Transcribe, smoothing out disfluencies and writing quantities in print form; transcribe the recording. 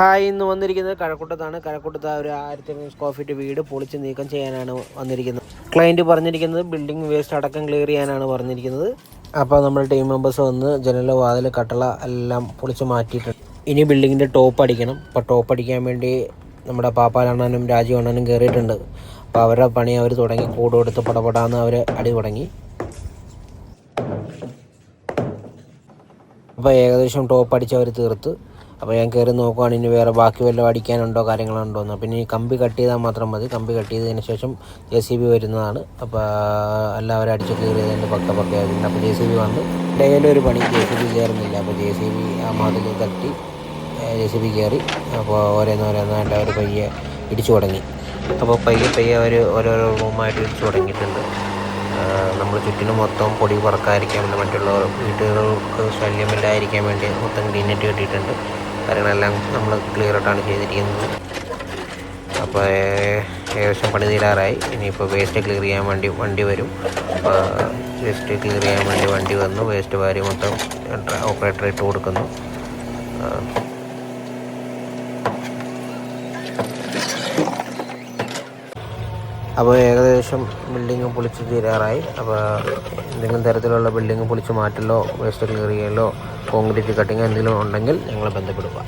Hi, ഇന്ന് വന്നിരിക്കുന്നത് കഴക്കൂട്ടത്താണ്. കഴക്കൂട്ടത്ത് ഒരു 1500 സ്ക്വയർ ഫീറ്റ് വീട് പൊളിച്ച് നീക്കം ചെയ്യാനാണ് വന്നിരിക്കുന്നത്. ക്ലയൻറ്റ് പറഞ്ഞിരിക്കുന്നത് ബിൽഡിംഗ് വേസ്റ്റ് അടക്കം ക്ലിയർ ചെയ്യാനാണ് പറഞ്ഞിരിക്കുന്നത്. അപ്പോൾ നമ്മൾ ടീം മെമ്പേഴ്സ് വന്ന് ജനൽ, വാതിൽ, കട്ടള എല്ലാം പൊളിച്ച് മാറ്റിയിട്ടുണ്ട്. ഇനി ബിൽഡിങ്ങിൻ്റെ ടോപ്പ് അടിക്കണം. അപ്പോൾ ടോപ്പ് അടിക്കാൻ വേണ്ടി നമ്മുടെ പാപ്പാലണ്ണനും രാജു അണ്ണനും കയറിയിട്ടുണ്ട്. അപ്പോൾ അവരുടെ പണി അവർ തുടങ്ങി. കൂട് കൊടുത്ത് പടപടാന്ന് അവർ അടി തുടങ്ങി. അപ്പോൾ ഏകദേശം ടോപ്പ് അടിച്ച് അവർ തീർത്ത്. അപ്പോൾ ഞാൻ കയറി നോക്കുവാണ് ഇനി വേറെ ബാക്കി വല്ലതും അടിക്കാനുണ്ടോ കാര്യങ്ങളുണ്ടോ എന്ന്. പിന്നെ ഈ കമ്പി കട്ട് ചെയ്താൽ മാത്രം മതി. കമ്പി കട്ട് ചെയ്തതിന് ശേഷം JCB വരുന്നതാണ്. അപ്പോൾ എല്ലാവരും അടിച്ച് ക്ലിയർ ചെയ്തതിൻ്റെ പക്കയായിട്ടുണ്ട്. അപ്പോൾ JCB വന്ന് ഡെയിലൊരു പണി JCB കയറുന്നില്ല. അപ്പോൾ JCB ആ മതിൽ തട്ടി JCB കയറി. അപ്പോൾ ഓരോന്നോരോന്ന് എല്ലാവരും പയ്യെ ഇടിച്ചു തുടങ്ങി. അപ്പോൾ പയ്യെ അവർ ഓരോരോ റൂമായിട്ട് ഇടിച്ചു തുടങ്ങിയിട്ടുണ്ട്. നമ്മൾ ചുറ്റിനും മൊത്തം പൊടി പറക്കാതിരിക്കാൻ വേണ്ടി, മറ്റുള്ള വീട്ടുകൾക്ക് ശല്യമില്ലാതിരിക്കാൻ വേണ്ടി മൊത്തം ഗ്രീനെറ്റ് കെട്ടിയിട്ടുണ്ട്. കാര്യങ്ങളെല്ലാം നമ്മൾ ക്ലിയറായിട്ടാണ് ചെയ്തിരിക്കുന്നത്. അപ്പോൾ ഏകദേശം പണി തീരാറായി. ഇനിയിപ്പോൾ വേസ്റ്റ് ക്ലിയർ ചെയ്യാൻ വേണ്ടി വണ്ടി വരും. അപ്പോൾ വേസ്റ്റ് ക്ലിയർ ചെയ്യാൻ വേണ്ടി വണ്ടി വന്നു. വേസ്റ്റ് വാരി മൊത്തം ഓപ്പറേറ്റർ ഇട്ട് കൊടുക്കുന്നു. അപ്പോൾ ഏകദേശം ബിൽഡിങ് പൊളിച്ച് തീരാറായി. അപ്പോൾ എന്തെങ്കിലും തരത്തിലുള്ള ബിൽഡിങ് പൊളിച്ച് മാറ്റലോ വേസ്റ്റ് ക്ലിയർ ചെയ്യലോ കോൺക്രീറ്റ് കട്ടിങ്ങോ എന്തെങ്കിലും ഉണ്ടെങ്കിൽ ഞങ്ങളെ ബന്ധപ്പെടുക.